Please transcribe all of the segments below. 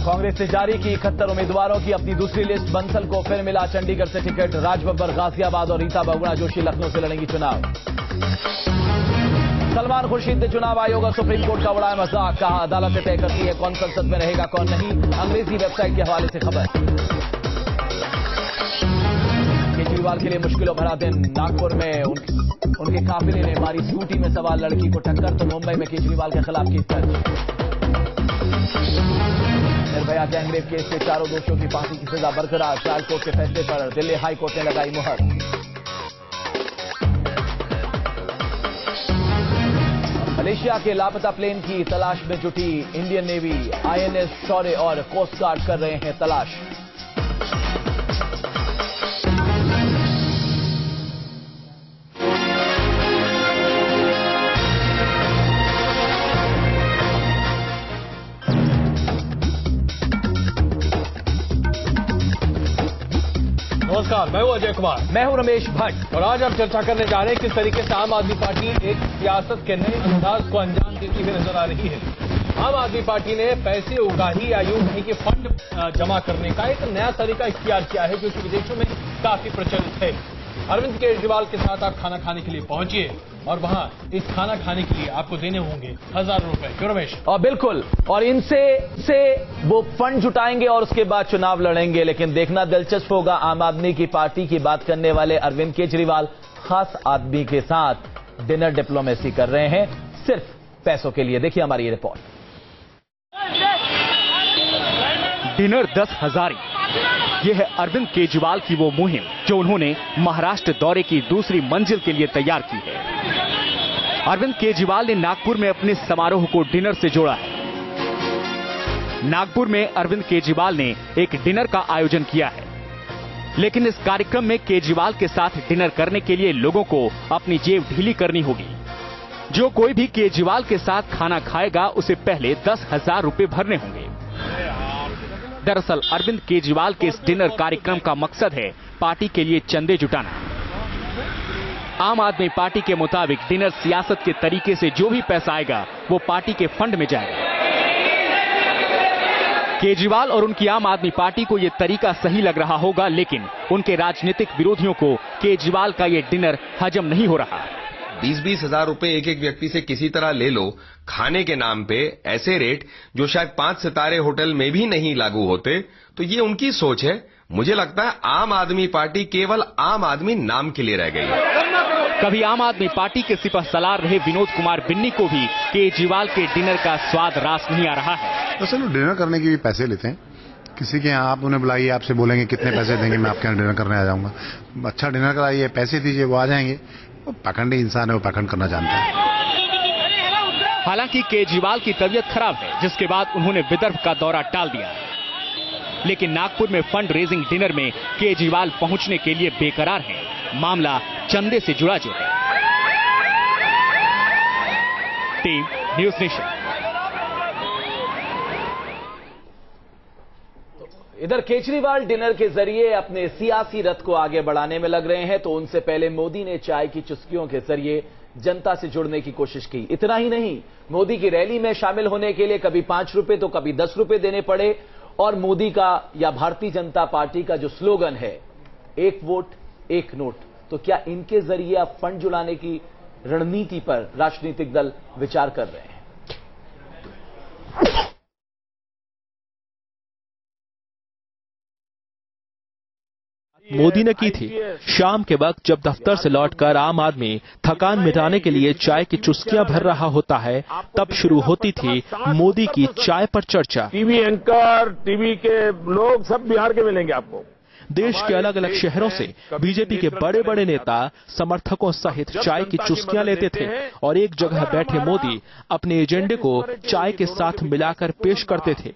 कांग्रेस ने जारी की 71 उम्मीदवारों की अपनी दूसरी लिस्ट। बंसल को फिर मिला चंडीगढ़ से टिकट। राज बब्बर गाजियाबाद और रीता बहुगुणा जोशी लखनऊ से लड़ेंगी चुनाव। सलमान खुर्शीद ने चुनाव आयोग और सुप्रीम कोर्ट का उड़ाया मजाक। कहा अदालतें तय करती है कौन संसद में रहेगा कौन नहीं। अंग्रेजी वेबसाइट के हवाले से खबर। केजरीवाल के लिए मुश्किलों भरा दिन। नागपुर में उनके काफिले ने मारी स्कूटी में सवार लड़की को टक्कर, तो मुंबई में केजरीवाल के खिलाफ केस दर्ज। निर्भया गैंगरेप केस के चारों दोषियों की फांसी की सजा बरकरार। ट्रायल कोर्ट के फैसले पर दिल्ली हाई कोर्ट ने लगाई मुहर। मलेशिया के लापता प्लेन की तलाश में जुटी इंडियन नेवी। आईएनएस शौर्य और कोस्ट गार्ड कर रहे हैं तलाश। नमस्कार, मैं हूं अजय कुमार। मैं हूं रमेश भट्ट। और आज हम चर्चा करने जा रहे हैं किस तरीके से आम आदमी पार्टी एक सियासत के नए अंदाज को अंजाम देती हुई नजर आ रही है। आम आदमी पार्टी ने पैसे उगाही या यूं कहीं कि फंड जमा करने का एक नया तरीका इख्तियार किया है जो कि विदेशों में काफी प्रचलित है। अरविंद केजरीवाल के साथ आप खाना खाने के लिए पहुंचिए और वहां इस खाना खाने के लिए आपको देने होंगे 1000 रुपए। क्यों रमेश? और बिल्कुल, और इनसे वो फंड जुटाएंगे और उसके बाद चुनाव लड़ेंगे। लेकिन देखना दिलचस्प होगा, आम आदमी की पार्टी की बात करने वाले अरविंद केजरीवाल खास आदमी के साथ डिनर डिप्लोमेसी कर रहे हैं सिर्फ पैसों के लिए। देखिए हमारी ये रिपोर्ट। डिनर 10,000। यह है अरविंद केजरीवाल की वो मुहिम जो उन्होंने महाराष्ट्र दौरे की दूसरी मंजिल के लिए तैयार की है। अरविंद केजरीवाल ने नागपुर में अपने समारोह को डिनर से जोड़ा है। नागपुर में अरविंद केजरीवाल ने एक डिनर का आयोजन किया है, लेकिन इस कार्यक्रम में केजरीवाल के साथ डिनर करने के लिए लोगों को अपनी जेब ढीली करनी होगी। जो कोई भी केजरीवाल के साथ खाना खाएगा उसे पहले 10,000 रुपए भरने होंगे। दरअसल अरविंद केजरीवाल के इस डिनर कार्यक्रम का मकसद है पार्टी के लिए चंदे जुटाना। आम आदमी पार्टी के मुताबिक डिनर सियासत के तरीके से जो भी पैसा आएगा वो पार्टी के फंड में जाएगा। केजरीवाल और उनकी आम आदमी पार्टी को ये तरीका सही लग रहा होगा, लेकिन उनके राजनीतिक विरोधियों को केजरीवाल का ये डिनर हजम नहीं हो रहा। 20-20 हजार रुपए एक एक व्यक्ति से किसी तरह ले लो खाने के नाम पे, ऐसे रेट जो शायद 5 सितारे होटल में भी नहीं लागू होते, तो ये उनकी सोच है। मुझे लगता है आम आदमी पार्टी केवल आम आदमी नाम के लिए रह गई है। कभी आम आदमी पार्टी के सिपह सलार रहे विनोद कुमार बिन्नी को भी केजरीवाल के डिनर का स्वाद रास नहीं आ रहा है। दरअसल डिनर करने के भी पैसे लेते हैं। किसी के यहाँ आप उन्हें बुलाइए, आपसे बोलेंगे कितने पैसे देंगे, मैं आपके यहाँ डिनर करने आ जाऊंगा। अच्छा डिनर कराइए, पैसे दीजिए, वो आ जाएंगे। वो पाखंडी इंसान है, वो पाखंड करना जानता है। हालांकि केजरीवाल की तबीयत खराब है, जिसके बाद उन्होंने विदर्भ का दौरा टाल दिया। लेकिन नागपुर में फंड रेजिंग डिनर में केजरीवाल पहुंचने के लिए बेकरार हैं। मामला चंदे से जुड़ा जो है। Team news nation. इधर केजरीवाल डिनर के जरिए अपने सियासी रथ को आगे बढ़ाने में लग रहे हैं, तो उनसे पहले मोदी ने चाय की चुस्कियों के जरिए जनता से जुड़ने की कोशिश की। इतना ही नहीं, मोदी की रैली में शामिल होने के लिए कभी 5 रुपए तो कभी 10 रुपए देने पड़े। और मोदी का या भारतीय जनता पार्टी का जो स्लोगन है, एक वोट एक नोट, तो क्या इनके जरिए अब फंड जुटाने की रणनीति पर राजनीतिक दल विचार कर रहे हैं? मोदी ने की थी। शाम के वक्त जब दफ्तर से लौटकर आम आदमी थकान मिटाने के लिए चाय की चुस्कियां भर रहा होता है, तब शुरू होती थी मोदी की चाय पर चर्चा। टीवी एंकर, टीवी के लोग सब बिहार के मिलेंगे आपको। देश के अलग अलग शहरों से बीजेपी के बड़े बड़े नेता समर्थकों सहित चाय की चुस्कियां लेते थे और एक जगह बैठे मोदी अपने एजेंडे को चाय के साथ मिलाकर पेश करते थे।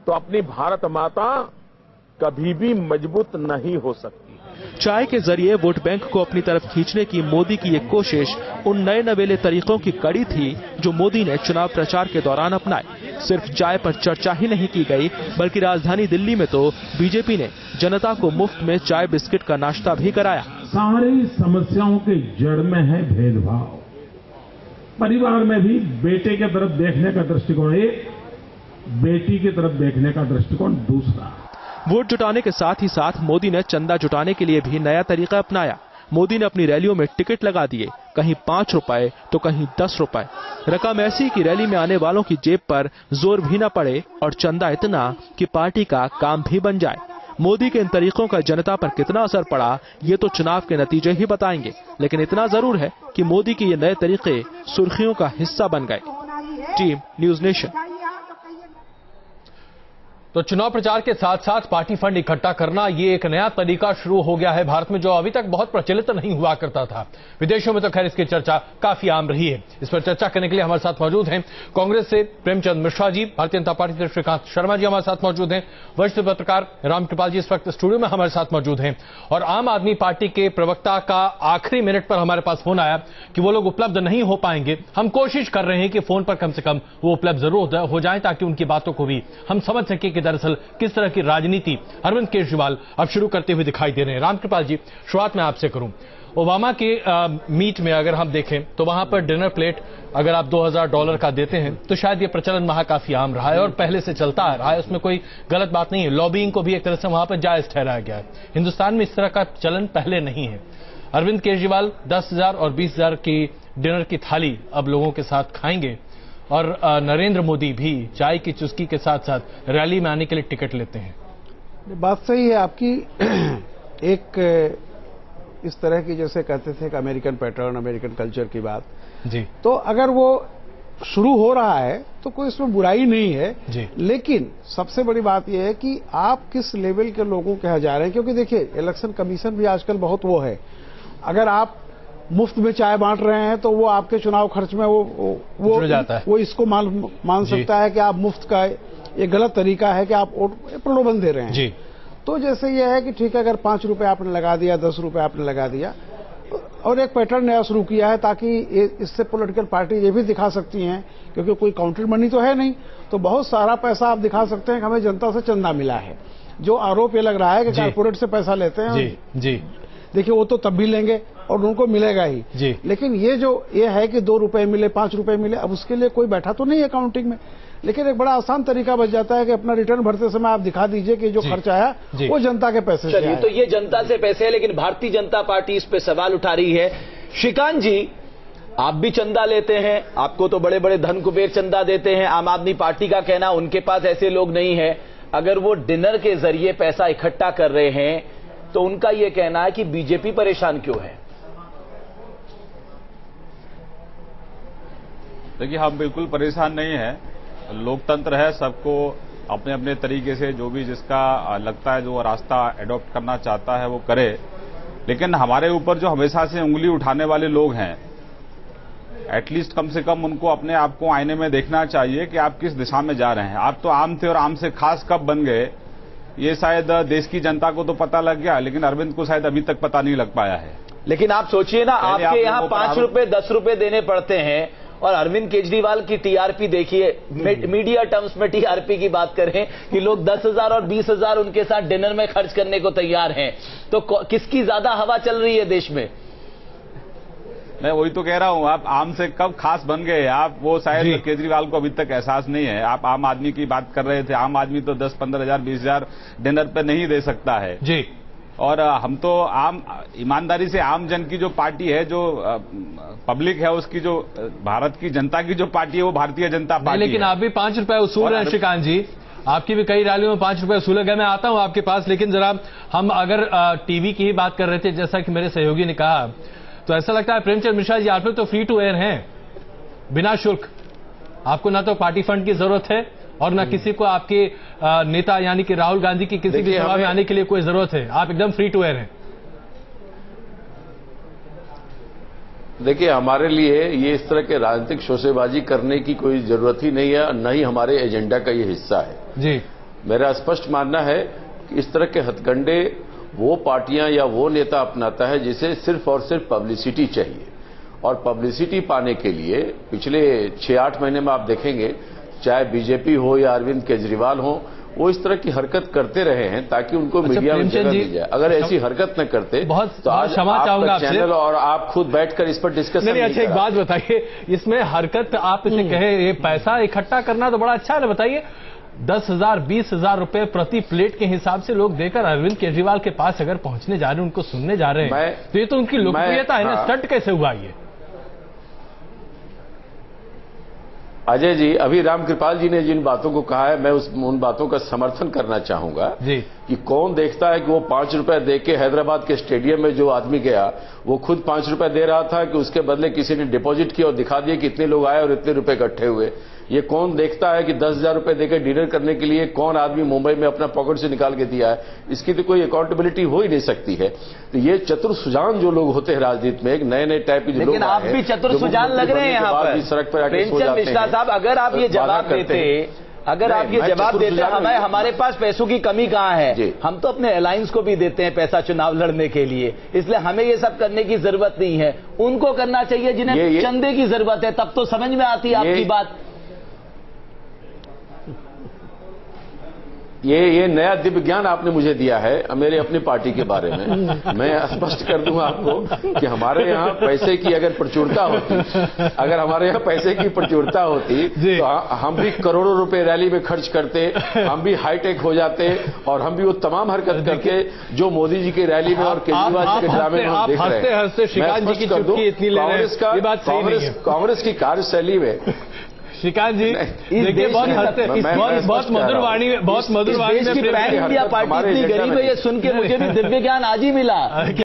तो अपनी भारत माता कभी भी मजबूत नहीं हो सकती। चाय के जरिए वोट बैंक को अपनी तरफ खींचने की मोदी की एक कोशिश उन नए नवेले तरीकों की कड़ी थी जो मोदी ने चुनाव प्रचार के दौरान अपनाए। सिर्फ चाय पर चर्चा ही नहीं की गई, बल्कि राजधानी दिल्ली में तो बीजेपी ने जनता को मुफ्त में चाय बिस्किट का नाश्ता भी कराया। सारी समस्याओं के जड़ में है भेदभाव। परिवार में भी बेटे की तरफ देखने का दृष्टिकोण एक, बेटी की तरफ देखने का दृष्टिकोण दूसरा। वोट जुटाने के साथ ही साथ मोदी ने चंदा जुटाने के लिए भी नया तरीका अपनाया। मोदी ने अपनी रैलियों में टिकट लगा दिए, कहीं 5 रुपए तो कहीं 10 रुपए। रकम ऐसी कि रैली में आने वालों की जेब पर जोर भी न पड़े और चंदा इतना कि पार्टी का काम भी बन जाए। मोदी के इन तरीकों का जनता पर कितना असर पड़ा, ये तो चुनाव के नतीजे ही बताएंगे, लेकिन इतना जरूर है कि मोदी के ये नए तरीके सुर्खियों का हिस्सा बन गए। Team news nation. तो चुनाव प्रचार के साथ साथ पार्टी फंड इकट्ठा करना ये एक नया तरीका शुरू हो गया है भारत में, जो अभी तक बहुत प्रचलित नहीं हुआ करता था। विदेशों में तो खैर इसकी चर्चा काफी आम रही है। इस पर चर्चा करने के लिए हमारे साथ मौजूद हैं कांग्रेस से प्रेमचंद मिश्रा जी, भारतीय जनता पार्टी से श्रीकांत शर्मा जी हमारे साथ मौजूद हैं, वरिष्ठ पत्रकार रामकृपाल जी इस वक्त स्टूडियो में हमारे साथ मौजूद हैं, और आम आदमी पार्टी के प्रवक्ता का आखिरी मिनट पर हमारे पास फोन आया कि वो लोग उपलब्ध नहीं हो पाएंगे। हम कोशिश कर रहे हैं कि फोन पर कम से कम वो उपलब्ध जरूर हो जाए, ताकि उनकी बातों को भी हम समझ सके कि दरअसल किस तरह की राजनीति अरविंद केजरीवाल अब शुरू करते हुए दिखाई दे रहे हैं। रामकृपाल जी, शुरुआत में आपसे करूं। ओबामा के मीट में अगर हम देखें तो वहां पर डिनर प्लेट अगर आप $2000 का देते हैं तो शायद ये प्रचलन वहां काफी आम रहा है और पहले से चलता आ रहा है, उसमें कोई गलत बात नहीं है। लॉबिंग को भी एक तरह से वहां पर जायज ठहराया गया है। हिंदुस्तान में इस तरह का चलन पहले नहीं है। अरविंद केजरीवाल 10,000 और 20,000 की डिनर की थाली अब लोगों के साथ खाएंगे, और नरेंद्र मोदी भी चाय की चुस्की के साथ साथ रैली में आने के लिए टिकट लेते हैं। बात सही है आपकी। एक इस तरह की जैसे कहते थे कि अमेरिकन पैटर्न, अमेरिकन कल्चर की बात जी, तो अगर वो शुरू हो रहा है तो कोई इसमें बुराई नहीं है जी। लेकिन सबसे बड़ी बात यह है कि आप किस लेवल के लोगों के यहाँ जा रहे हैं, क्योंकि देखिए इलेक्शन कमीशन भी आजकल बहुत वो है। अगर आप मुफ्त में चाय बांट रहे हैं तो वो आपके चुनाव खर्च में जुड़ जाता है। वो इसको मान सकता है कि आप मुफ्त का ये गलत तरीका है कि आप प्रलोभन दे रहे हैं जी। तो जैसे ये है कि ठीक है, अगर 5 रुपए आपने लगा दिया, 10 रुपए आपने लगा दिया, और एक पैटर्न नया शुरू किया है ताकि इससे पॉलिटिकल पार्टी ये भी दिखा सकती हैं, क्योंकि कोई काउंटर मनी तो है नहीं, तो बहुत सारा पैसा आप दिखा सकते हैं कि हमें जनता से चंदा मिला है। जो आरोप ये लग रहा है कि कारपोरेट से पैसा लेते हैं जी जी, देखिए वो तो तब भी लेंगे और उनको मिलेगा ही जी। लेकिन ये है कि 2 रुपए मिले, 5 रुपए मिले, अब उसके लिए कोई बैठा तो नहीं है काउंटिंग में, लेकिन एक बड़ा आसान तरीका बच जाता है कि अपना रिटर्न भरते समय आप दिखा दीजिए कि जो खर्च आया वो जनता के पैसे से आया। तो ये जनता से पैसे है, लेकिन भारतीय जनता पार्टी इस पे सवाल उठा रही है। श्रीकांत जी, आप भी चंदा लेते हैं, आपको तो बड़े बड़े धन कुबेर चंदा देते हैं। आम आदमी पार्टी का कहना उनके पास ऐसे लोग नहीं है। अगर वो डिनर के जरिए पैसा इकट्ठा कर रहे हैं तो उनका यह कहना है कि बीजेपी परेशान क्यों है। देखिए, हम बिल्कुल परेशान नहीं है। लोकतंत्र है, सबको अपने अपने तरीके से जो भी जिसका लगता है, जो रास्ता एडॉप्ट करना चाहता है वो करे। लेकिन हमारे ऊपर जो हमेशा से उंगली उठाने वाले लोग हैं, एटलीस्ट कम से कम उनको अपने आप को आईने में देखना चाहिए कि आप किस दिशा में जा रहे हैं। आप तो आम थे और आम से खास कब बन गए, ये शायद देश की जनता को तो पता लग गया, लेकिन अरविंद को शायद अभी तक पता नहीं लग पाया है। लेकिन आप सोचिए ना, आपके यहाँ 5 रुपए 10 रुपए देने पड़ते हैं, और अरविंद केजरीवाल की टीआरपी देखिए, मीडिया टर्म्स में टीआरपी की बात करें कि लोग 10,000 और 20,000 उनके साथ डिनर में खर्च करने को तैयार हैं, तो किसकी ज्यादा हवा चल रही है देश में? मैं वही तो कह रहा हूं, आप आम से कब खास बन गए आप, वो शायद केजरीवाल को अभी तक एहसास नहीं है। आप आम आदमी की बात कर रहे थे, आम आदमी तो 10-15,000 20,000 डिनर पे नहीं दे सकता है जी। और हम तो आम ईमानदारी से आम जन की जो पार्टी है, जो पब्लिक है, उसकी जो भारत की जनता की जो पार्टी है वो भारतीय जनता पार्टी। लेकिन आप भी 5 रुपए वसूल रहे हैं श्रीकांत जी, आपकी भी कई रैलियों में 5 रुपए वसूले गए। मैं आता हूं आपके पास, लेकिन जरा हम अगर टीवी की ही बात कर रहे थे, जैसा कि मेरे सहयोगी ने कहा, तो ऐसा लगता है प्रेमचंद मिश्रा जी आप लोग तो फ्री टू एयर हैं, बिना शुल्क। आपको ना तो पार्टी फंड की जरूरत है और ना किसी को आपके नेता यानी कि राहुल गांधी की किसी भी सभा में आने के लिए कोई जरूरत है। आप एकदम फ्री टू एयर हैं। देखिए, हमारे लिए ये इस तरह के राजनीतिक शोसेबाजी करने की कोई जरूरत ही नहीं है, न ही हमारे एजेंडा का ये हिस्सा है जी। मेरा स्पष्ट मानना है कि इस तरह के हथकंडे वो पार्टियां या वो नेता अपनाता है जिसे सिर्फ और सिर्फ पब्लिसिटी चाहिए, और पब्लिसिटी पाने के लिए पिछले 6-8 महीने में आप देखेंगे, चाहे बीजेपी हो या अरविंद केजरीवाल हो, वो इस तरह की हरकत करते रहे हैं ताकि उनको मीडिया में जगह दी जाए। अगर ऐसी हरकत न करते तो आज क्षमा चाहूंगा आपका चैनल और आप खुद बैठकर इस पर डिस्कशन नहीं। अच्छा, एक बात बताइए, इसमें हरकत आप इसे कहे, ये पैसा इकट्ठा करना तो बड़ा अच्छा है ना। बताइए, 10,000 20,000 रुपए प्रति प्लेट के हिसाब से लोग देकर अरविंद केजरीवाल के पास अगर पहुंचने जा रहे हैं, उनको सुनने जा रहे हैं, तो ये तो उनकी लोकप्रियता है ना। स्टंट कैसे हुआ ये? अजय जी, अभी रामकृपाल जी ने जिन बातों को कहा है, मैं उन बातों का समर्थन करना चाहूंगा जी। कि कौन देखता है कि वो 5 रुपए दे के हैदराबाद के स्टेडियम में जो आदमी गया, वो खुद 5 रुपए दे रहा था कि उसके बदले किसी ने डिपॉजिट किया और दिखा दिया कि इतने लोग आए और इतने रुपए इकट्ठे हुए। ये कौन देखता है कि 10,000 रुपए देकर डिनर करने के लिए कौन आदमी मुंबई में अपना पॉकेट से निकाल के दिया है? इसकी तो कोई अकाउंटेबिलिटी हो ही नहीं सकती है। तो ये चतुर सुजान जो लोग होते हैं राजनीति में, एक नए टाइप के जो लोग, लेकिन आप भी चतुर सुजान लग रहे हैं यहाँ पर। सड़क पर आके सो प्रेमचंद मिश्रा साहब, अगर आप ये जवाब देते, हमारे पास पैसों की कमी कहाँ है? हम तो अपने अलायंस को भी देते हैं पैसा चुनाव लड़ने के लिए, इसलिए हमें ये सब करने की जरूरत नहीं है। उनको करना चाहिए जिन्हें चंदे की जरूरत है, तब तो समझ में आती है आपकी बात। ये नया दिव्य ज्ञान आपने मुझे दिया है मेरे अपनी पार्टी के बारे में। मैं स्पष्ट कर दूंगा आपको कि हमारे यहाँ पैसे की अगर प्रचुरता होती, तो हम भी करोड़ों रुपए रैली में खर्च करते, हम भी हाईटेक हो जाते और हम भी वो तमाम हरकत करते जो मोदी जी की रैली में और केजरीवाल जी के ड्रामे में हम देख रहे हैं। कांग्रेस की कार्यशैली में श्रीकांत जी देखिए, बहुत मधुर वाणी में पैन इंडिया पार्टी इतनी गरीब है, ये सुन के मुझे भी दिव्य ज्ञान आज ही मिला।